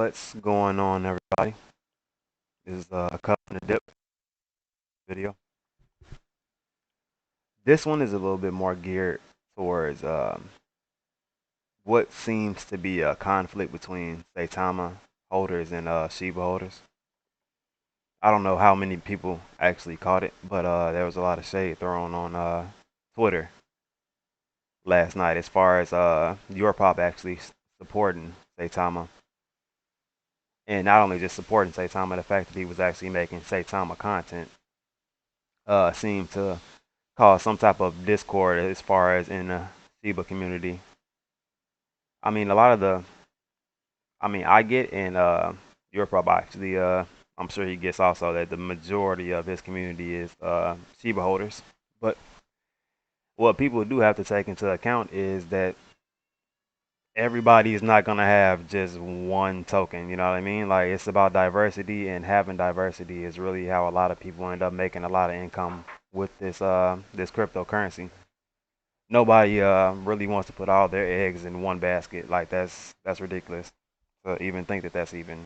What's going on, everybody? This is a cup and a dip video. This one is a little bit more geared towards what seems to be a conflict between Saitama holders and Shiba holders. I don't know how many people actually caught it, but there was a lot of shade thrown on Twitter last night as far as your pop actually supporting Saitama. And not only just supporting Saitama, the fact that he was actually making Saitama content seemed to cause some type of discord as far as in the Shiba community. I mean, a lot of the, I mean, I get and Europe actually, I'm sure he gets also that the majority of his community is Shiba holders. But what people do have to take into account is that everybody is not gonna have just one token. You know what I mean? Like it's about diversity, and having diversity is really how a lot of people end up making a lot of income with this cryptocurrency. Nobody really wants to put all their eggs in one basket. Like that's ridiculous to even think that that's even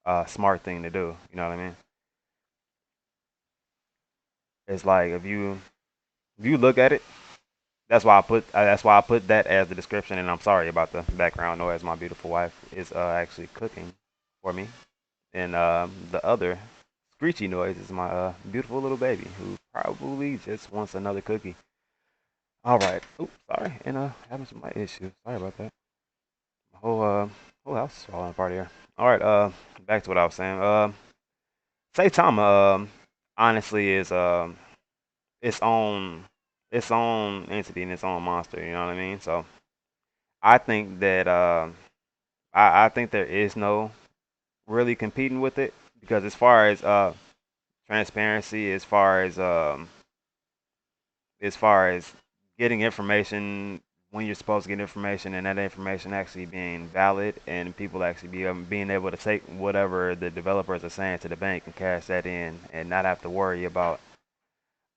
a smart thing to do. You know what I mean? It's like if you look at it, that's why I put that as the description. And I'm sorry about the background noise. My beautiful wife is actually cooking for me, and the other screechy noise is my beautiful little baby who probably just wants another cookie. All right. Oops, sorry. And having some mic issues. Sorry about that. Whole whole house is falling apart here. All right, back to what I was saying. Saitama, honestly, is its own its own entity and its own monster. You know what I mean? So I think that I think there is no really competing with it because as far as transparency, as far as getting information when you're supposed to get information and that information actually being valid and people actually being able to take whatever the developers are saying to the bank and cash that in and not have to worry about,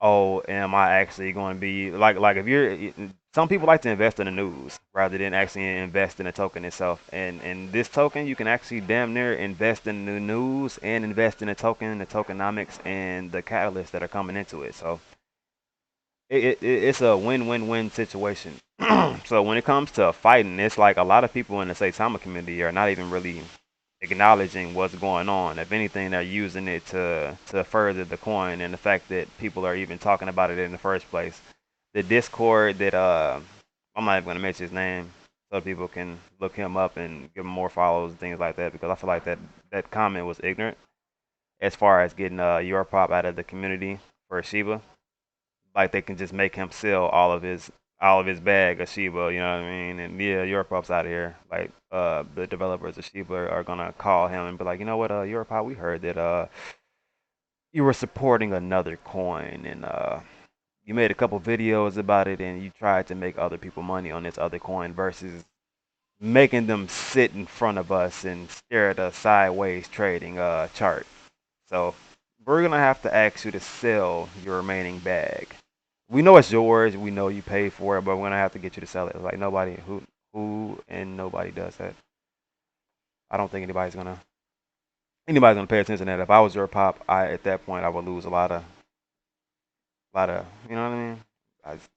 oh, am I actually going to be like if you're some people like to invest in the news rather than actually invest in the token itself, and this token you can actually damn near invest in the news and invest in the token, the tokenomics, and the catalysts that are coming into it. So it's a win-win-win situation. So when it comes to fighting, it's like a lot of people in the Saitama community are not even really acknowledging what's going on. If anything, they're using it to further the coin and the fact that people are even talking about it in the first place. The Discord that I'm not even gonna mention his name so people can look him up and give him more follows and things like that because I feel like that comment was ignorant as far as getting your pop out of the community for Shiba. Like they can just make him sell all of his bag of Shiba, you know what I mean? And yeah, Europop's out of here. Like the developers of Shiba are gonna call him and be like, you know what, Europop, we heard that you were supporting another coin and you made a couple videos about it and you tried to make other people money on this other coin versus making them sit in front of us and stare at a sideways trading chart. So we're gonna have to ask you to sell your remaining bag. We know it's yours. We know you paid for it, but we're gonna have to get you to sell it. Like nobody who and nobody does that. I don't think anybody's gonna pay attention to that. If I was your pop, I at that point I would lose a lot of you know what I mean. I just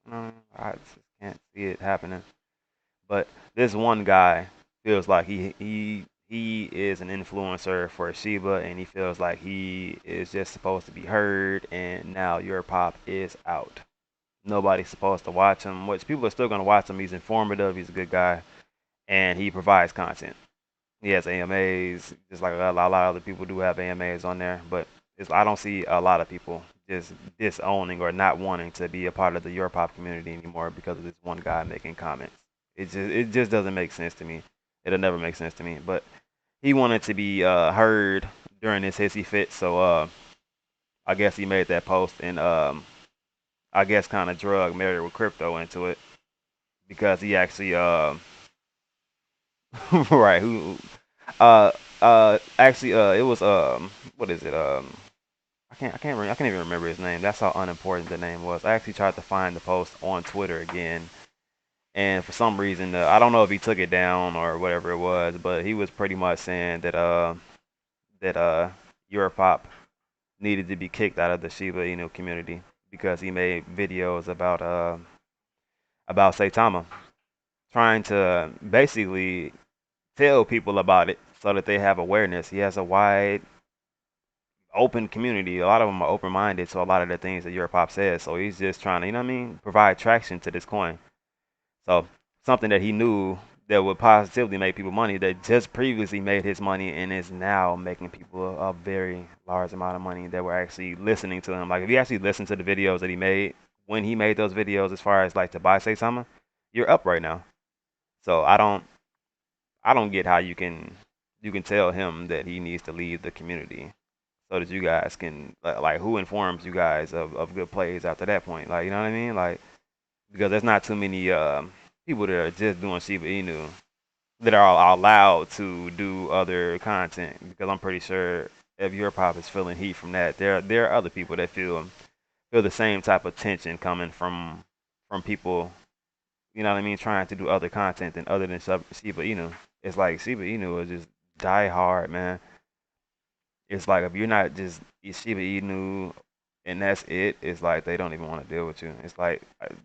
you know, I just can't see it happening. But this one guy feels like he is an influencer for Shiba, and he feels like he is just supposed to be heard. And now your pop is out. Nobody's supposed to watch him, which people are still going to watch him. He's informative, he's a good guy, and he provides content. He has AMAs, just like a lot of other people do have AMAs on there, but I don't see a lot of people just disowning or not wanting to be a part of the Europop community anymore because of this one guy making comments. It just doesn't make sense to me. It'll never make sense to me. But he wanted to be heard during this hissy fit, so I guess he made that post and I guess kind of drug Married with Crypto into it because he actually right who actually it was what is it I can't even remember his name. That's how unimportant the name was. I actually tried to find the post on Twitter again And for some reason, I don't know if he took it down or whatever it was, but he was pretty much saying that Europop needed to be kicked out of the Shiba Inu community because he made videos about Saitama, trying to basically tell people about it so that they have awareness. He has a wide open community. A lot of them are open minded to a lot of the things that Europop says. So he's just trying to, you know what I mean, provide traction to this coin. So something that he knew that would positively make people money that just previously made his money and is now making people a very large amount of money that were actually listening to him. Like if you actually listen to the videos that he made when he made those videos, as far as like to buy say something, you're up right now. So I don't get how you can tell him that he needs to leave the community so that you guys can like who informs you guys of good plays after that point. Like you know what I mean? Like because there's not too many people that are just doing Shiba Inu that are allowed to do other content because I'm pretty sure if your pop is feeling heat from that, there are other people that feel the same type of tension coming from people, you know what I mean, trying to do other content than other than Shiba Inu. It's like Shiba Inu is just die hard, man. It's like if you're not just Shiba Inu and that's it, it's like they don't even want to deal with you. It's like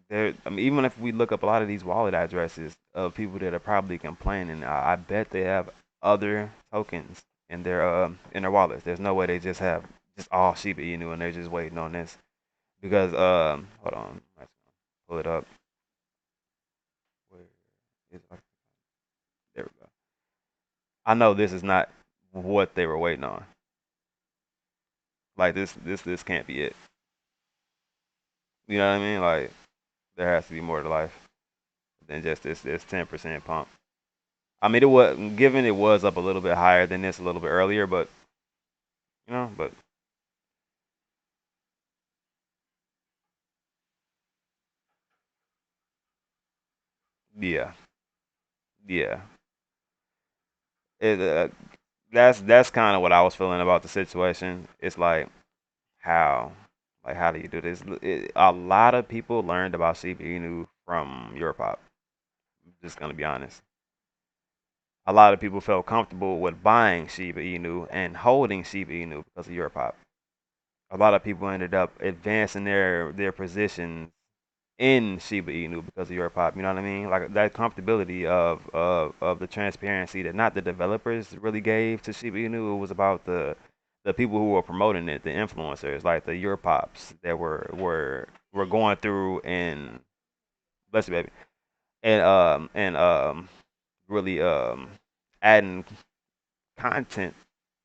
there. I mean, even if we look up a lot of these wallet addresses of people that are probably complaining, I bet they have other tokens in their wallets. There's no way they just have just all Shiba Inu and they're just waiting on this because hold on, let's pull it up. Where is it? There we go. I know this is not what they were waiting on. Like this can't be it. You know what I mean? Like there has to be more to life than just this 10% pump. I mean, it was given it was up a little bit higher than this a little bit earlier, but but yeah, yeah. It that's kind of what I was feeling about the situation. It's how like how do you do this? A lot of people learned about Shiba Inu from Europop. Just gonna be honest. A lot of people felt comfortable with buying Shiba Inu and holding Shiba Inu because of Europop. A lot of people ended up advancing their positions in Shiba Inu because of your pop. You know what I mean? Like that comfortability of the transparency that not the developers really gave to Shiba Inu. It was about the people who were promoting it, the influencers, like the your pops that were going through and bless you, baby, and really adding content,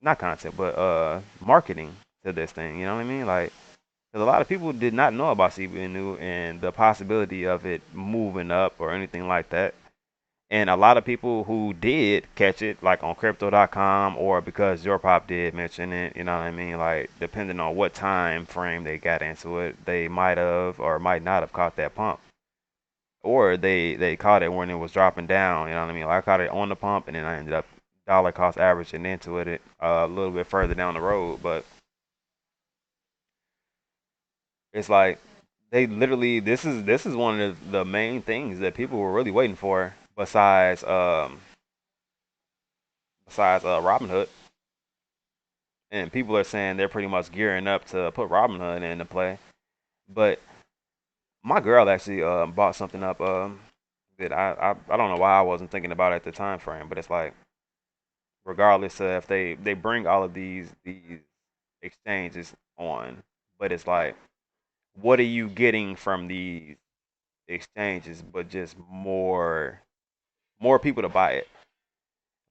not content, but marketing to this thing. You know what I mean? Like. Because a lot of people did not know about Shiba Inu and the possibility of it moving up or anything like that. And a lot of people who did catch it, like on crypto.com or because your pop did mention it, you know what I mean? Like, depending on what time frame they got into it, they might have or might not have caught that pump. Or they caught it when it was dropping down, you know what I mean? Like, I caught it on the pump and then I ended up dollar cost averaging into it a little bit further down the road. But it's like they literally this is one of the main things that people were really waiting for besides Robinhood. And people are saying they're pretty much gearing up to put Robinhood into play. But my girl actually bought something up that I don't know why I wasn't thinking about it at the time frame, but it's like regardless of if they bring all of these exchanges on, but it's like what are you getting from these exchanges but just more people to buy it.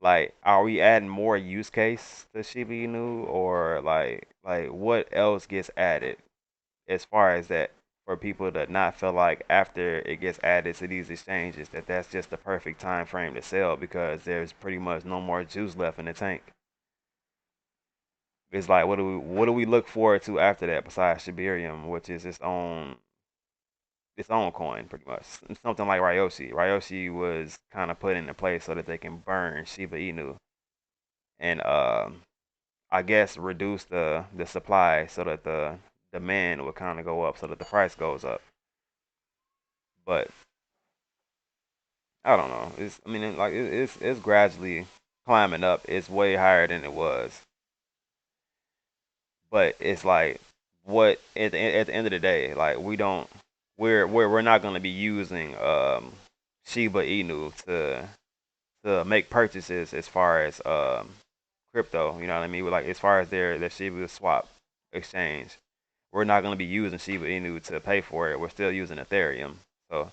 Like, are we adding more use case to Shiba Inu, or like what else gets added as far as that for people to not feel like after it gets added to these exchanges that that's just the perfect time frame to sell because there's pretty much no more juice left in the tank. It's like what do we look forward to after that besides Shibarium, which is its own coin, pretty much. Something like Ryoshi. Ryoshi was kind of put into place so that they can burn Shiba Inu and I guess reduce the supply so that the demand would kind of go up, so that the price goes up. But I don't know. It's I mean it's gradually climbing up. It's way higher than it was, but it's like what at the end of the day, like we're not gonna be using Shiba Inu to make purchases as far as crypto. You know what I mean? Like as far as their Shiba swap exchange, we're not gonna be using Shiba Inu to pay for it. We're still using Ethereum. So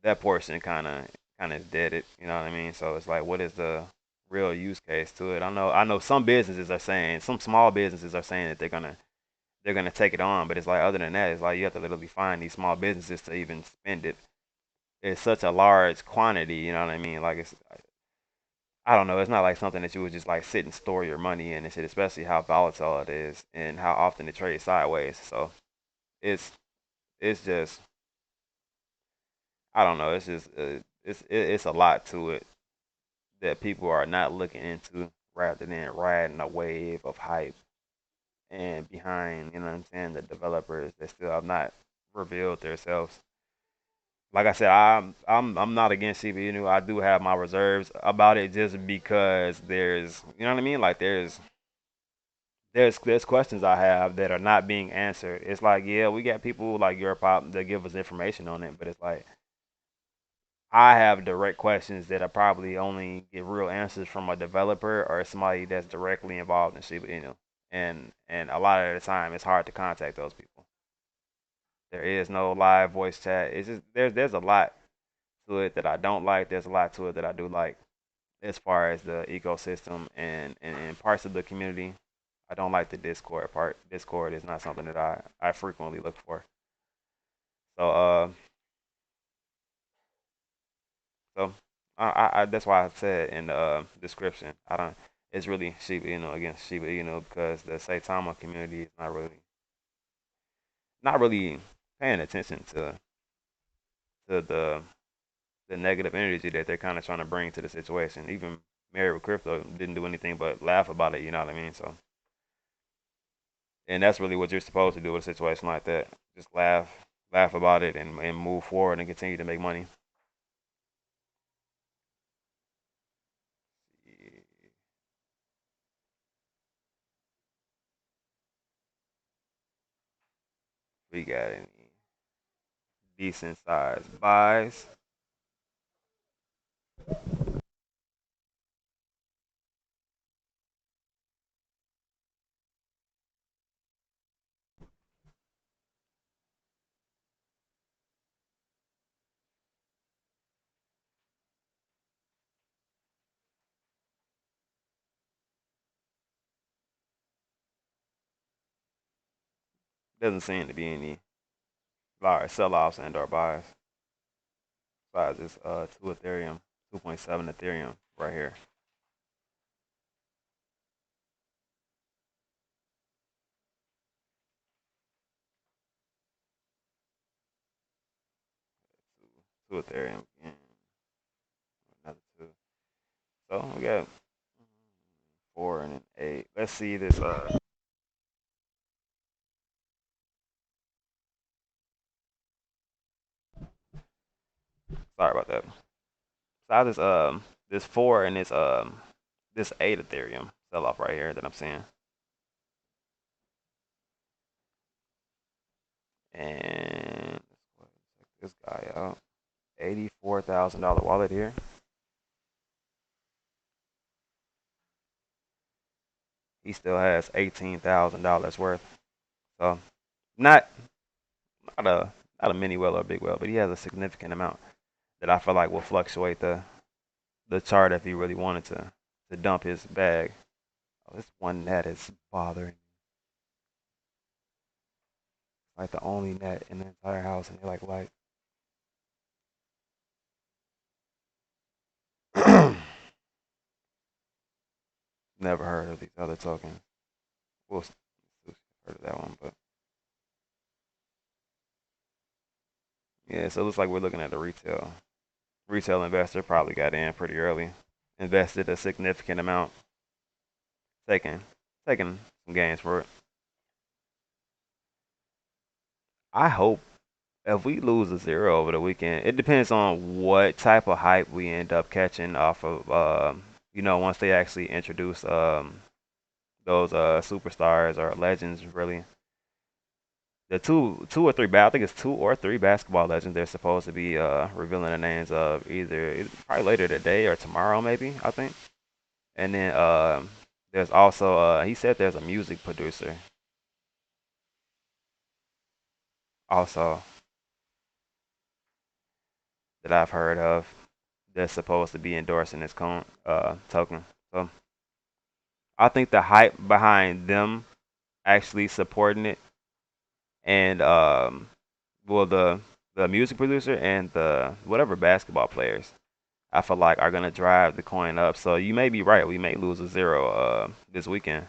that portion kind of is deaded. You know what I mean? So it's like, what is the real use case to it? I know some businesses are saying, some small businesses are saying that they're gonna take it on, but it's like other than that, it's like you have to literally find these small businesses to even spend it. It's such a large quantity. You know what I mean? Like it's I don't know. It's not like something that you would just like sit and store your money in and shit, especially how volatile it is and how often it trades sideways. So it's it's just I don't know. It's just it's a lot to it that people are not looking into rather than riding a wave of hype and behind, you know what I'm saying, the developers that still have not revealed themselves. Like I said, I'm not against CPU. I do have my reserves about it just because there's you know what I mean? Like there's questions I have that are not being answered. It's like, yeah, we got people like Europop that give us information on it, but it's like I have direct questions that I probably only get real answers from a developer or somebody that's directly involved in Shiba Inu. And a lot of the time, it's hard to contact those people. There is no live voice chat. It's just there's a lot to it that I don't like. There's a lot to it that I do like as far as the ecosystem and parts of the community. I don't like the Discord part. Discord is not something that I frequently look for. So So that's why I said in the description, I don't. It's really Shiba Inu against Shiba Inu because the Saitama community is not really paying attention to the negative energy that they're kind of trying to bring to the situation. Even Married with Crypto didn't do anything but laugh about it. You know what I mean? So, and that's really what you're supposed to do with a situation like that. Just laugh about it, and move forward and continue to make money. We got any decent sized buys. Doesn't seem to be any large sell-offs and or buys. Besides this two Ethereum, 2.7 Ethereum right here. Two Ethereum again, another two. So we got four and an eight. Let's see this. Sorry about that. Besides this four and this eight Ethereum sell off right here that I'm seeing, and let's check this guy out. $84,000 wallet here. He still has $18,000 worth. So not not a not a mini whale or a big whale, but he has a significant amount that I feel like will fluctuate the chart if he really wanted to dump his bag. Oh, this one net is bothering like the only net in the entire house, and they're like never heard of these other tokens. We'll heard of that one, but yeah. So it looks like we're looking at the retail investor probably got in pretty early, invested a significant amount, taking taking some gains for it. I hope If we lose a zero over the weekend, it depends on what type of hype we end up catching off of, once they actually introduce those superstars or legends, really. The two or three, I think it's two or three basketball legends they're supposed to be revealing the names of either probably later today or tomorrow, maybe, I think. And then there's also he said there's a music producer also that I've heard of that's supposed to be endorsing this token. So I think the hype behind them actually supporting it and well the music producer and the whatever basketball players I feel like are gonna drive the coin up. So you may be right. We may lose a zero this weekend.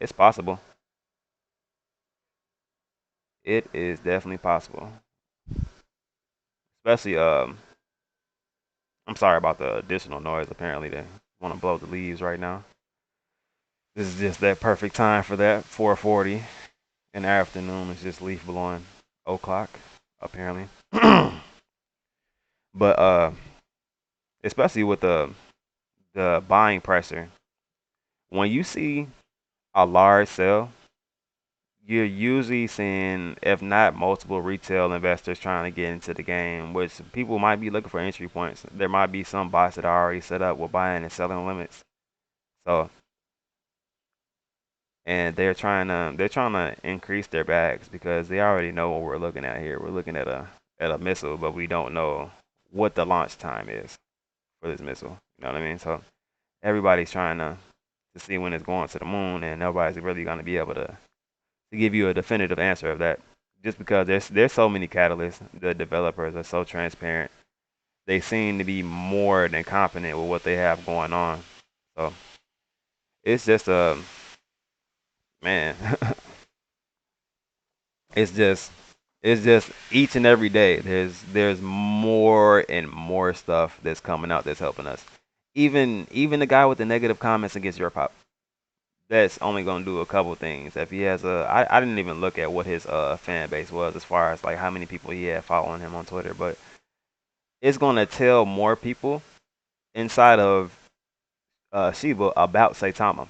It's possible. It is definitely possible. Especially I'm sorry about the additional noise. Apparently they want to blow the leaves right now. This is just that perfect time for that. 4:40 in the afternoon. It's just leaf blowing. O'clock apparently. But especially with the buying pressure, when you see a large sell, you're usually seeing, if not multiple retail investors trying to get into the game, which people might be looking for entry points. There might be some bots that are already set up with buying and selling limits. So, and they're trying to increase their bags because they already know what we're looking at here. We're looking at a missile, but we don't know what the launch time is for this missile. You know what I mean? So everybody's trying to see when it's going to the moon, and nobody's really going to be able to give you a definitive answer of that. Just because there's so many catalysts, the developers are so transparent. They seem to be more than confident with what they have going on. So it's just a man. it's just it's just each and every day there's more and more stuff that's coming out that's helping us. Even the guy with the negative comments against your pop, that's only gonna do a couple things. If he has I didn't even look at what his fan base was as far as like how many people he had following him on Twitter, but it's gonna tell more people inside of Shiba about Saitama,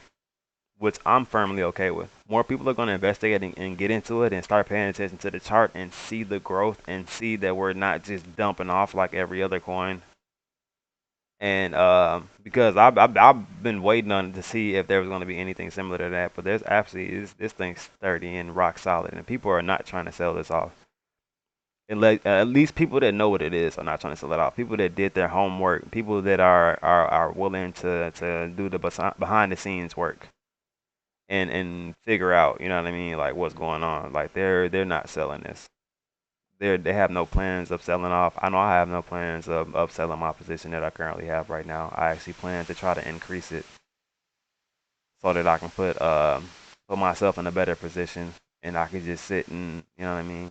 which I'm firmly okay with. More people are gonna investigate and get into it and start paying attention to the chart and see the growth and see that we're not just dumping off like every other coin. And because I've been waiting on to see if there was going to be anything similar to that, but there's absolutely this thing's sturdy and rock solid, and people are not trying to sell this off. And at least people that know what it is are not trying to sell it off. People that did their homework, people that are willing to do the behind the scenes work and figure out, you know what I mean, like what's going on. Like they're not selling this. They have no plans of selling off. I know I have no plans of selling my position that I currently have right now. I actually plan to try to increase it so that I can put myself in a better position and I can just sit and you know what I mean.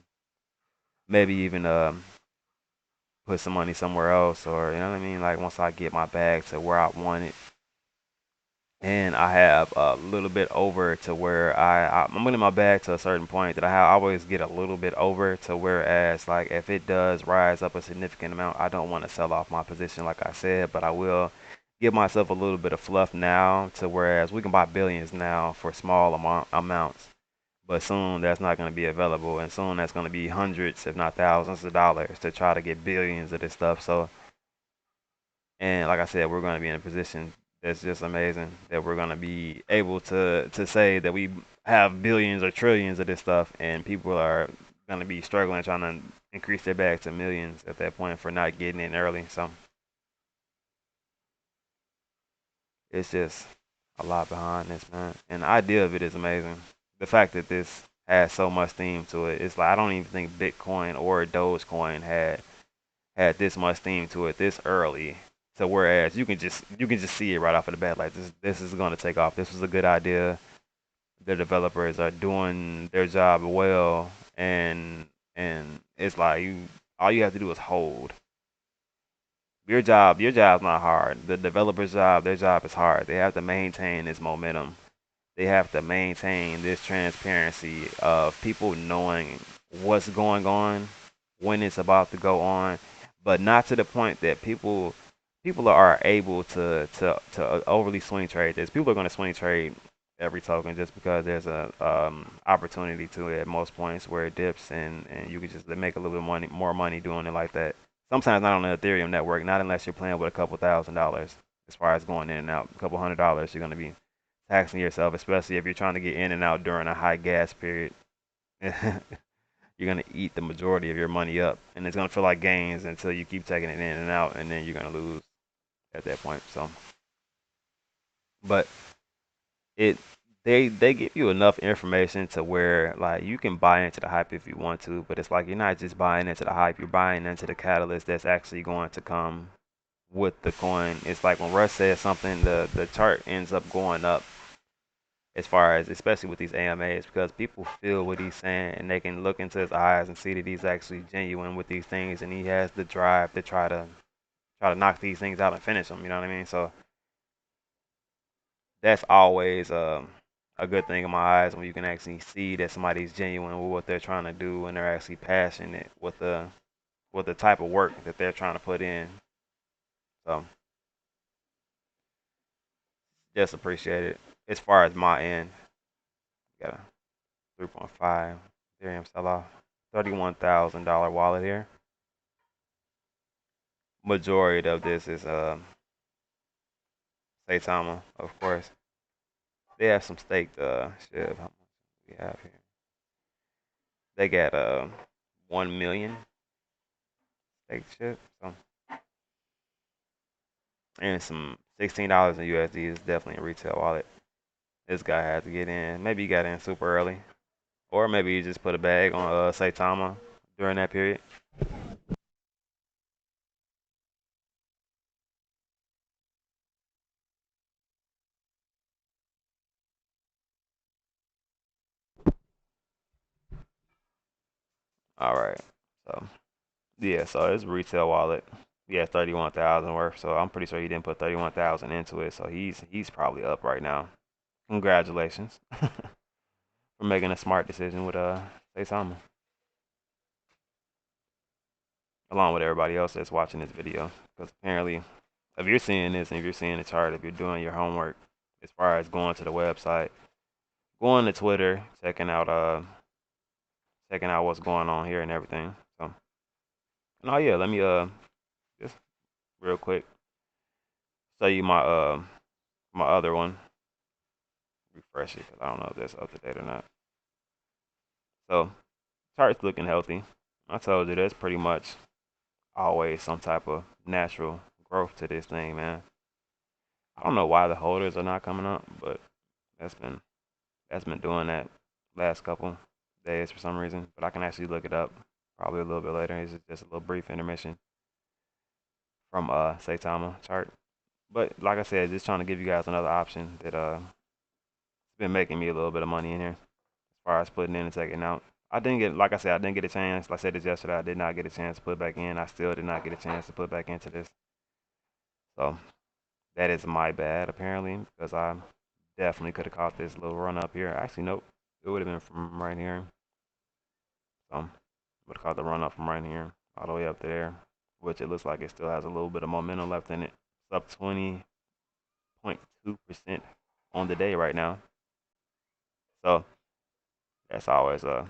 Maybe even put some money somewhere else or you know what I mean. Like once I get my bag to where I want it and I have a little bit over to where I'm putting my bag to a certain point that I always get a little bit over to whereas like if it does rise up a significant amount, I don't want to sell off my position like I said, but I will give myself a little bit of fluff now to whereas we can buy billions now for small amounts, but soon that's not going to be available, and soon that's going to be hundreds, if not thousands of dollars to try to get billions of this stuff. So and like I said, we're going to be in a position that's just amazing that we're going to be able to say that we have billions or trillions of this stuff, and people are going to be struggling trying to increase their bag to millions at that point for not getting in early. So it's just a lot behind this, man. And the idea of it is amazing. The fact that this has so much theme to it, it's like I don't even think Bitcoin or Dogecoin had this much theme to it this early. So whereas you can just see it right off of the bat, like this is going to take off. This was a good idea. The developers are doing their job well, and it's like all you have to do is hold. Your job's not hard. The developer's job, their job is hard. They have to maintain this momentum. They have to maintain this transparency of people knowing what's going on, when it's about to go on, but not to the point that people are able to overly swing trade this. People are going to swing trade every token just because there's a opportunity to it at most points where it dips and you can just make a little bit money more money doing it like that. Sometimes not on the Ethereum network, not unless you're playing with a couple $1,000. As far as going in and out, a couple $100, you're going to be taxing yourself, especially if you're trying to get in and out during a high gas period. You're gonna eat the majority of your money up, and it's gonna feel like gains until you keep taking it in and out, and then you're gonna lose at that point. So, but it they give you enough information to where like you can buy into the hype if you want to, but it's like you're not just buying into the hype, you're buying into the catalyst that's actually going to come with the coin. It's like when Russ says something, the chart ends up going up as far as especially with these AMAs because people feel what he's saying and they can look into his eyes and see that he's actually genuine with these things and he has the drive to try to knock these things out and finish them. You know what I mean? So that's always a good thing in my eyes when you can actually see that somebody's genuine with what they're trying to do and they're actually passionate with the type of work that they're trying to put in. So just appreciate it. As far as my end, got a 3.5 Ethereum sell off, $31,000 wallet here. Majority of this is Saitama, of course. They have some staked shit. How much we have here? They got 1 million staked shit. So and some $16 in USD is definitely a retail wallet. This guy had to get in. Maybe he got in super early, or maybe he just put a bag on Saitama during that period. All right. So yeah, so it's a retail wallet. He has 31,000 worth, so I'm pretty sure he didn't put 31,000 into it. So he's probably up right now. Congratulations for making a smart decision with Saitama, along with everybody else that's watching this video. Because apparently, if you're seeing this and if you're seeing the chart, if you're doing your homework, as far as going to the website, going to Twitter, checking out what's going on here and everything. So, and oh yeah, let me just real quick show you my other one. Refresh it because I don't know if that's up to date or not. So chart's looking healthy. I told you there's pretty much always some type of natural growth to this thing, man. I don't know why the holders are not coming up, but that's been that's been doing that last couple days for some reason. But I can actually look it up probably a little bit later. It's just a little brief intermission from Saitama chart. But like I said, just trying to give you guys another option that it's been making me a little bit of money in here as far as putting in and taking out. I didn't get, like I said, I didn't get a chance. Like I said this yesterday, I did not get a chance to put back in. I still did not get a chance to put back into this. So that is my bad apparently because I definitely could have caught this little run up here. Actually, nope. It would have been from right here. So would have caught the run up from right here all the way up there, which it looks like it still has a little bit of momentum left in it. It's up 20.2% on the day right now. So that's always a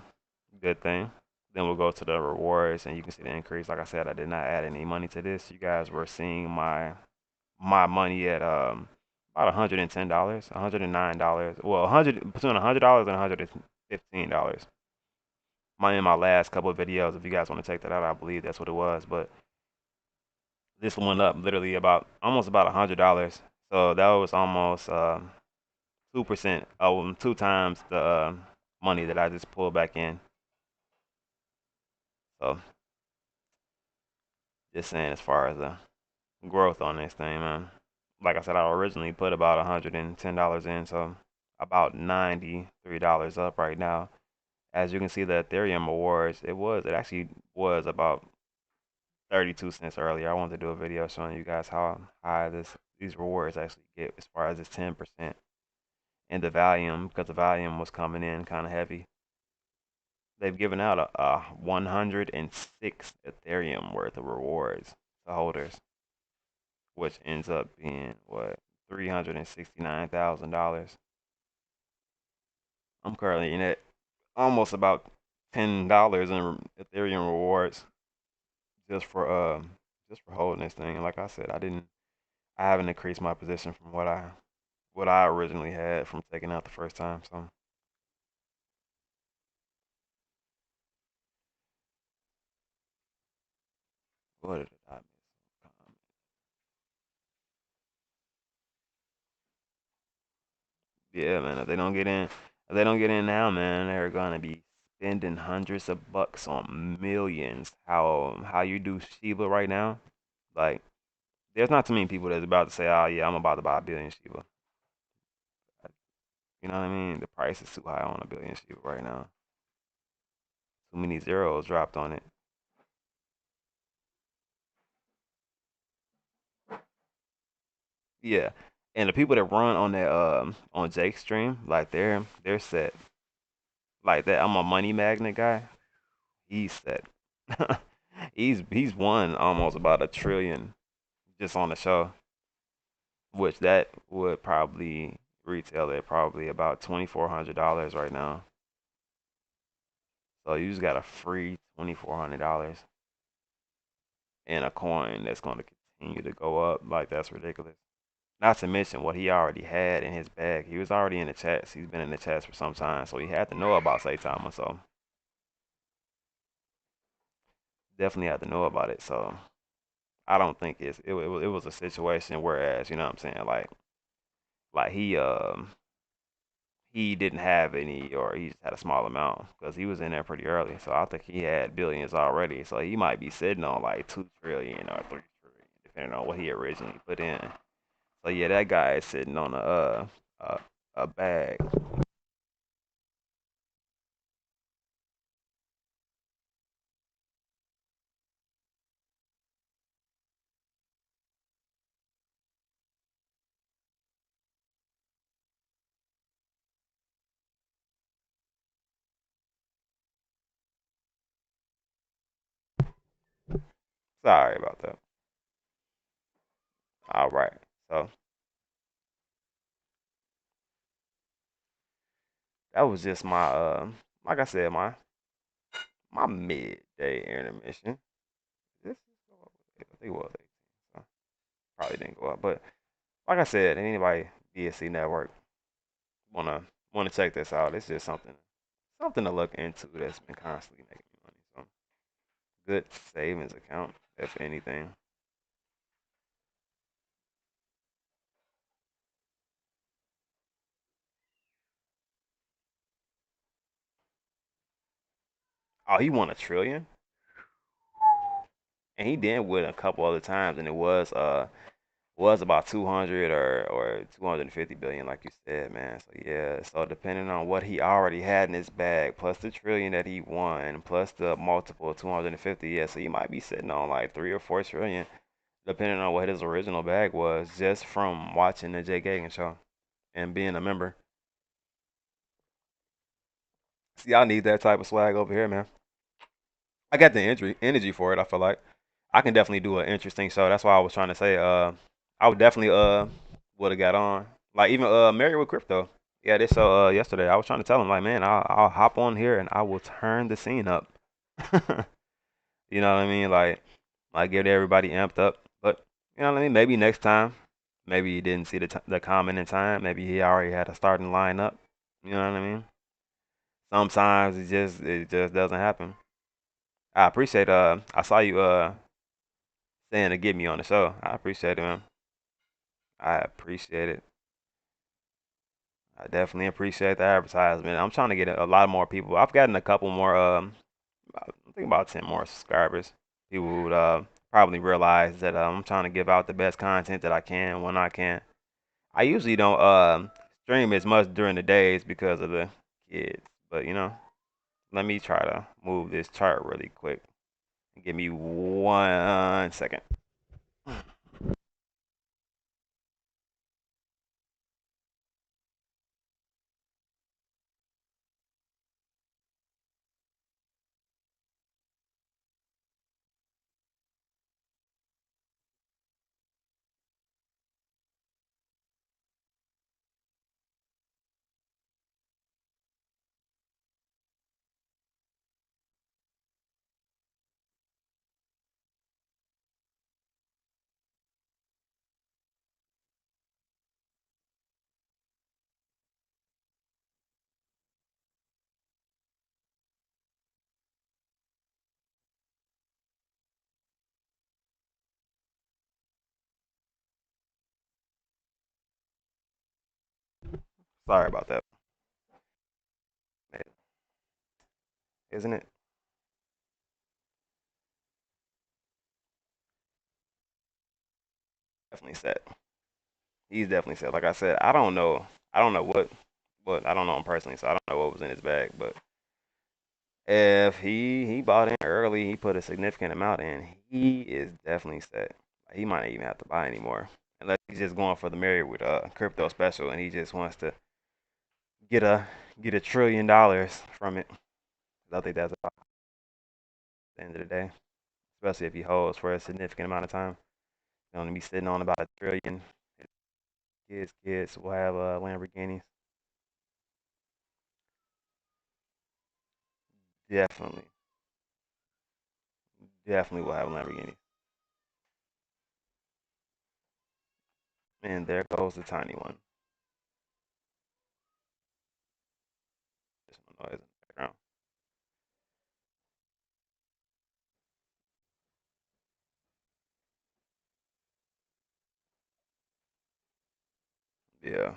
good thing. Then we'll go to the rewards and you can see the increase. Like I said, I did not add any money to this. You guys were seeing my money at about $110, $109. Well, 100 between $100 and $115. In my last couple of videos, if you guys want to take that out, I believe that's what it was. But this went up literally about almost about $100. So that was almost 2%, two times the money that I just pulled back in. So just saying, as far as the growth on this thing, man. Like I said, I originally put about $110 in, so about $93 up right now. As you can see, the Ethereum rewards, it actually was about 32 cents earlier. I wanted to do a video showing you guys how high these rewards actually get as far as this 10% and the volume, because the volume was coming in kind of heavy. they've given out a 106 Ethereum worth of rewards to holders, which ends up being what, $369,000. I'm currently in it almost about $10 in Ethereum rewards just for just for holding this thing. And like I said, I haven't increased my position from what I originally had from taking out the first time. So what did I miss? Yeah, man. If they don't get in now, man, they're gonna be spending hundreds of bucks on millions. How you do Shiba right now? Like, there's not too many people that's about to say, "Oh yeah, I'm about to buy a billion Shiba." You know what I mean? The price is too high on a billion Shiba right now. Too many zeros dropped on it. Yeah, and the people that run on that on Jake's stream, like they're set like that. I'm a money magnet guy. He's set. He's won almost about a trillion just on the show, which that would probably retail at probably about $2,400 right now. So you just got a free $2,400 and a coin that's going to continue to go up. Like that's ridiculous. Not to mention what he already had in his bag. He was already in the chats. He's been in the chats for some time, so he had to know about Saitama. So definitely had to know about it. So I don't think it was a situation whereas you know what I'm saying like he didn't have any or he just had a small amount because he was in there pretty early. So I think he had billions already. So he might be sitting on like 2 trillion or 3 trillion depending on what he originally put in. So yeah, that guy is sitting on a, a bag. Sorry about that. All right. So that was just my like I said, my midday intermission. This I think it was 18, so probably didn't go up. But like I said, anybody DSC network wanna wanna check this out. It's just something to look into that's been constantly making me money. So good savings account, if anything. Oh, he won a trillion? And he did win a couple other times and it was about 200 or 250 billion, like you said, man. So yeah, so depending on what he already had in his bag, plus the trillion that he won, plus the multiple of 250, yeah, so you might be sitting on like 3 or 4 trillion, depending on what his original bag was, just from watching the Jay Gagan show and being a member. See, I need that type of swag over here, man. I got the energy for it. I feel like I can definitely do an interesting show. That's why I was trying to say, I would definitely would have got on. Like even Married with Crypto. Yeah, this show yesterday. I was trying to tell him like, man, I'll hop on here and I will turn the scene up. You know what I mean? Like get everybody amped up. But you know what I mean? Maybe next time. Maybe he didn't see the comment in time. Maybe he already had a starting lineup. You know what I mean? Sometimes it just doesn't happen. I appreciate I saw you saying to get me on the show. I appreciate it, man. I appreciate it. I definitely appreciate the advertisement. I'm trying to get a lot more people. I've gotten a couple more. I think about 10 more subscribers. People who would probably realize that I'm trying to give out the best content that I can when I can. I usually don't stream as much during the days because of the kids. But you know, let me try to move this chart really quick. Give me 1 second. Sorry about that. Isn't it? Definitely set. He's definitely set. Like I said, I don't know. I don't know what I don't know him personally, so I don't know what was in his bag. But if he bought in early, he put a significant amount in. He is definitely set. He might not even have to buy anymore, unless he's just going for the Married with a crypto special, and he just wants to get a get $1 trillion from it. I think that's about the end of the day, especially if he holds for a significant amount of time. He's going to be sitting on about $1 trillion. His kids will have Lamborghinis. Definitely, definitely will have Lamborghinis. And there goes the tiny one. Just some noise in the background. Yeah,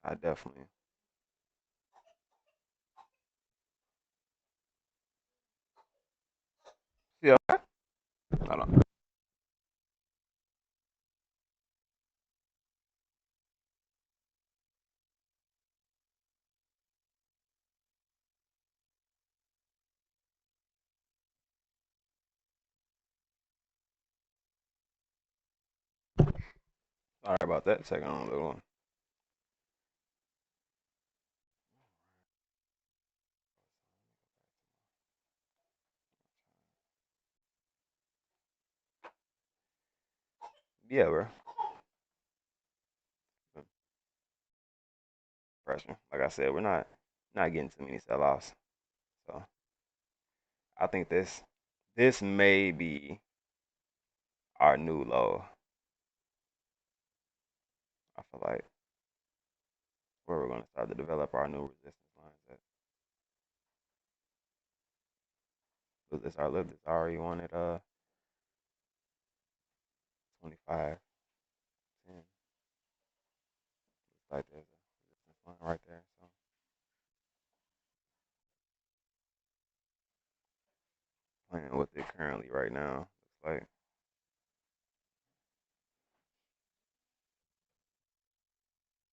I definitely. Yeah, hold on. Sorry about that. Second on a little one. Yeah, bro. Pressure. Like I said, we're not getting too many sell-offs. So I think this may be our new low. I feel like where we're gonna start to develop our new resistance lines at. This already one at 25, 10. Looks like there's a resistance line right there. So playing with it currently right now. Looks like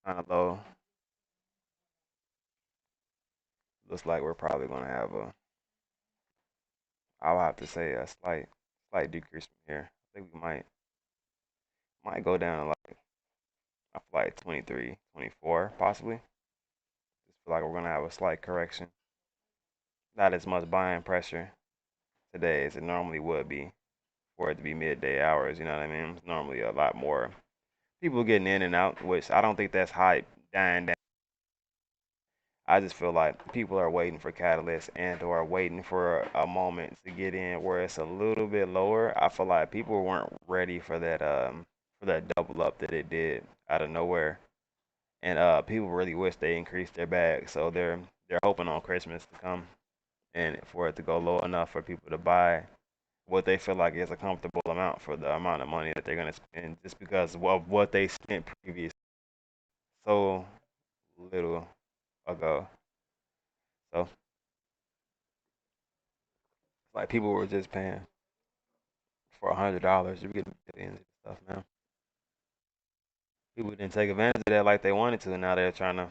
kind of low. Looks like we're probably gonna have a. I'll have to say a slight decrease from here. I think we might go down like I feel like 23, 24 possibly. Just feel like we're gonna have a slight correction. Not as much buying pressure today as it normally would be for it to be midday hours. You know what I mean? It's normally a lot more people getting in and out, which I don't think that's hype dying down. I just feel like people are waiting for catalysts and or waiting for a moment to get in where it's a little bit lower. I feel like people weren't ready for that double up that it did out of nowhere. And people really wish they increased their bag. So they're hoping on Christmas to come and for it to go low enough for people to buy what they feel like is a comfortable amount for the amount of money that they're gonna spend just because of what they spent previous so little ago. So like people were just paying for $100. You're getting billions of stuff now. People didn't take advantage of that like they wanted to. Now they're trying to,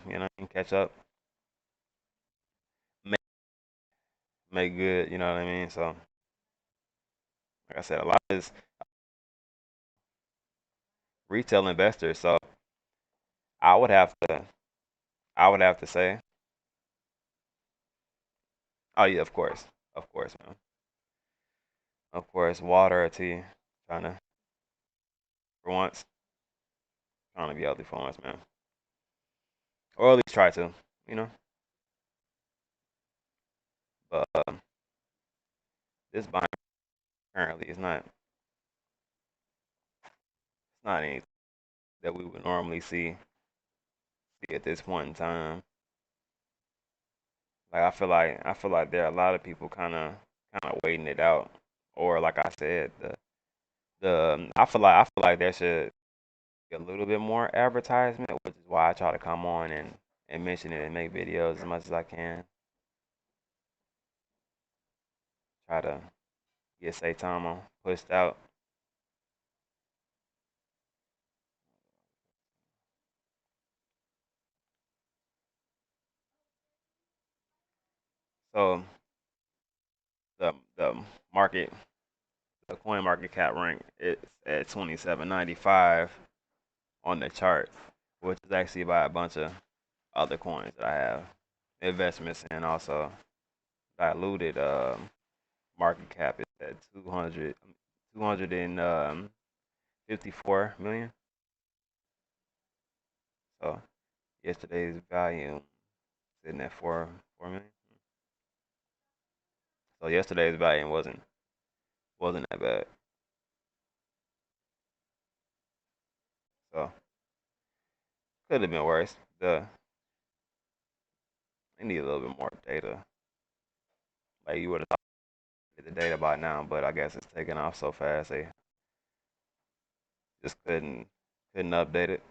catch up, make, make good. You know what I mean? So, like I said, a lot is retail investors. So I would have to, I would have to say, oh yeah, of course, man, of course, water or tea, trying to for once, trying to be healthy for once, man, or at least try to, you know. But this buying currently is not anything that we would normally see at this point in time. Like I feel like there are a lot of people kind of waiting it out, or like I said, I feel like there should be a little bit more advertisement, which is why I try to come on and mention it and make videos as much as I can. Try to get Saitama pushed out. So the market, the coin market cap rank is at 27.95 on the chart, which is actually by a bunch of other coins that I have investments in. Also, diluted market cap is at 254 million. So yesterday's volume sitting at 4 million. So yesterday's volume wasn't that bad. So could have been worse. They need a little bit more data. Like you would have thought the data by now, but I guess it's taking off so fast they just couldn't update it.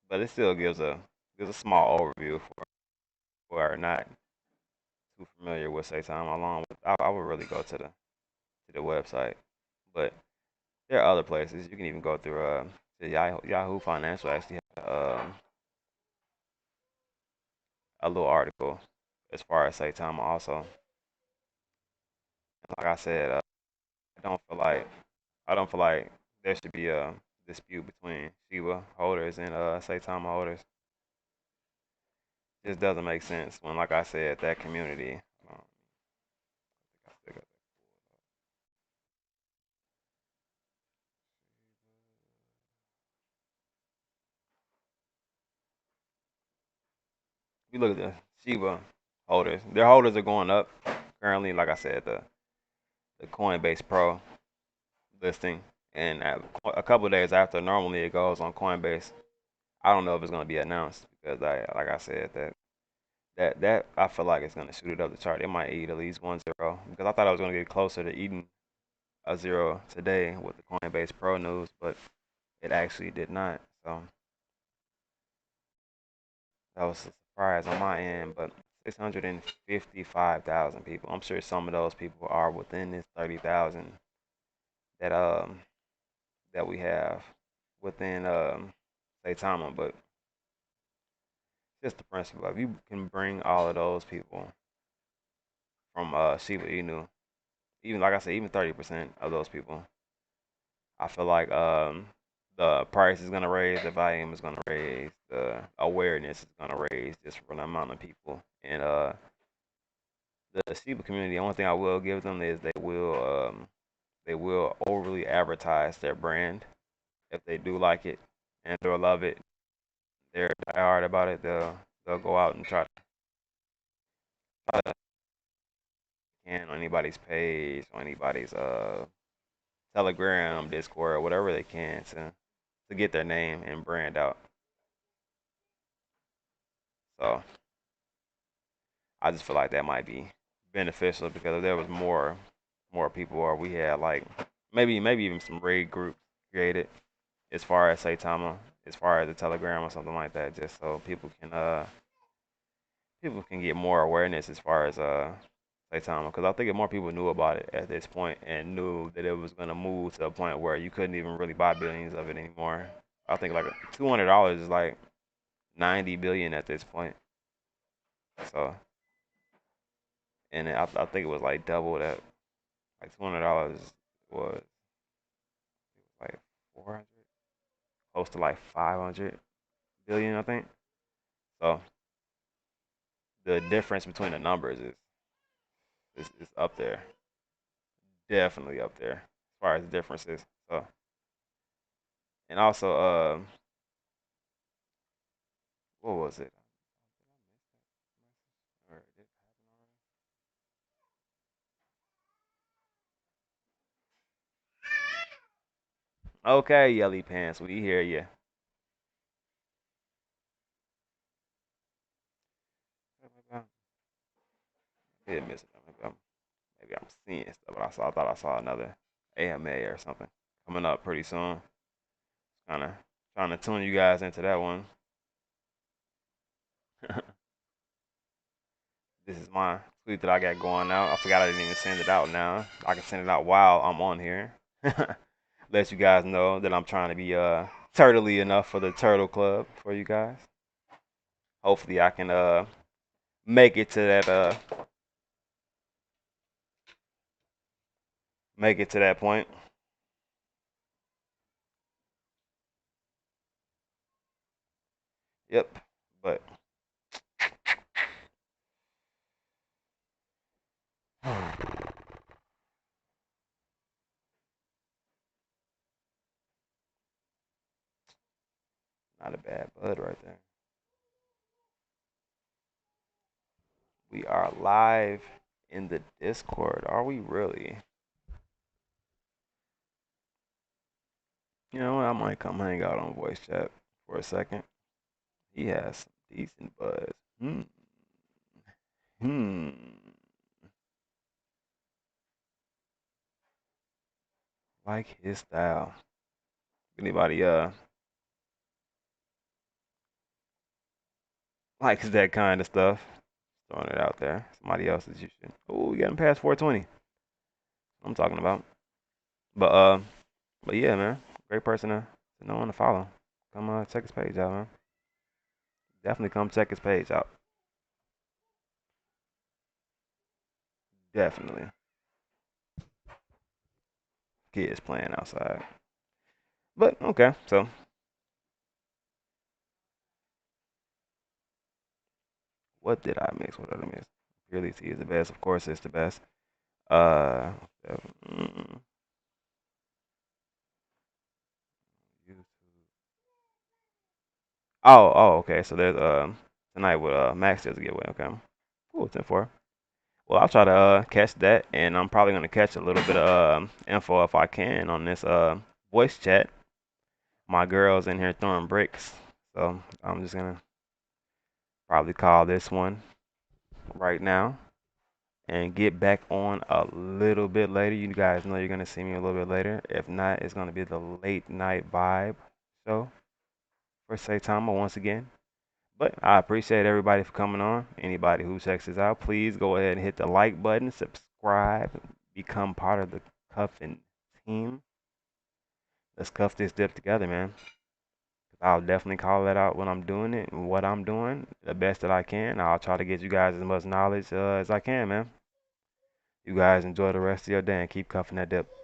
But it still gives a small overview for who are not too familiar with Saitama. Along with I would really go to the website, but there are other places you can even go through. The Yahoo Financial actually had a little article as far as Saitama also. Like I said, I don't feel like I don't feel like there should be a dispute between Shiba holders and Saitama holders. Just doesn't make sense when, like I said, that community. Um, you look at the Shiba holders. Their holders are going up currently. Like I said, the Coinbase Pro listing, and a couple of days after, normally it goes on Coinbase. I don't know if it's going to be announced because like I said, that I feel like it's going to shoot it up the chart. It might eat at least 1 0 because I thought I was going to get closer to eating a zero today with the Coinbase Pro news, but it actually did not. So that was a surprise on my end. But 655,000 people. I'm sure some of those people are within this 30,000 that that we have within Saitama. But just the principle if you can bring all of those people from Shiba Inu, even like I said, even 30% of those people, I feel like the price is gonna raise, the volume is gonna raise, the awareness is gonna raise just from the amount of people. And the Shiba community, the only thing I will give them is they will overly advertise their brand if they do like it and they'll love it. They're diehard about it. They'll go out and try to can on anybody's page, on anybody's Telegram, Discord, whatever they can to get their name and brand out. So I just feel like that might be beneficial because if there was more people, or we had like maybe even some raid groups created as far as Saitama, as far as the Telegram or something like that, just so people can get more awareness as far as Saitama. Because I think if more people knew about it at this point and knew that it was gonna move to a point where you couldn't even really buy billions of it anymore. I think like $200 is like 90 billion at this point. So and I think it was like double that. Like $200 was like 400, close to like 500 billion, I think. So the difference between the numbers is up there, definitely up there as far as the differences. So and also, what was it? Okay, Yelly Pants, we hear you. Maybe I'm seeing stuff, but I thought I saw another AMA or something coming up pretty soon. Kind of trying to tune you guys into that one. This is my tweet that I got going out. I forgot I didn't even send it out now. I can send it out while I'm on here. Let you guys know that I'm trying to be turtly enough for the Turtle Club for you guys. Hopefully I can make it to that make it to that point. Yep. But not a bad bud right there. We are live in the Discord. Are we really? You know what? I might come hang out on voice chat for a second. He has some decent buzz. Hmm. Hmm. Like his style. Anybody likes that kind of stuff? Throwing it out there. Somebody else is using. Oh, we got him past 420. I'm talking about. But uh, but yeah, man, great person to know and to follow. Come check his page out, man. Definitely come check his page out. Definitely. Kids playing outside. But okay, so what did I miss? What did I miss? Really, T is the best. Of course, it's the best. Uh, mm, okay. So there's tonight with Max there's a giveaway. Okay, cool. 10-4. Well, I'll try to catch that, and I'm probably gonna catch a little bit of info if I can on this voice chat. My girl's in here throwing bricks, so I'm just gonna probably call this one right now and get back on a little bit later. You guys know you're gonna see me a little bit later. If not, it's gonna be the late night vibe show for Saitama once again. But I appreciate everybody for coming on. Anybody who checks this out, please go ahead and hit the like button, subscribe, become part of the cuffing team. Let's cuff this dip together, man. I'll definitely call that out when I'm doing it and what I'm doing the best that I can. I'll try to get you guys as much knowledge as I can, man. You guys enjoy the rest of your day and keep cuffing that dip.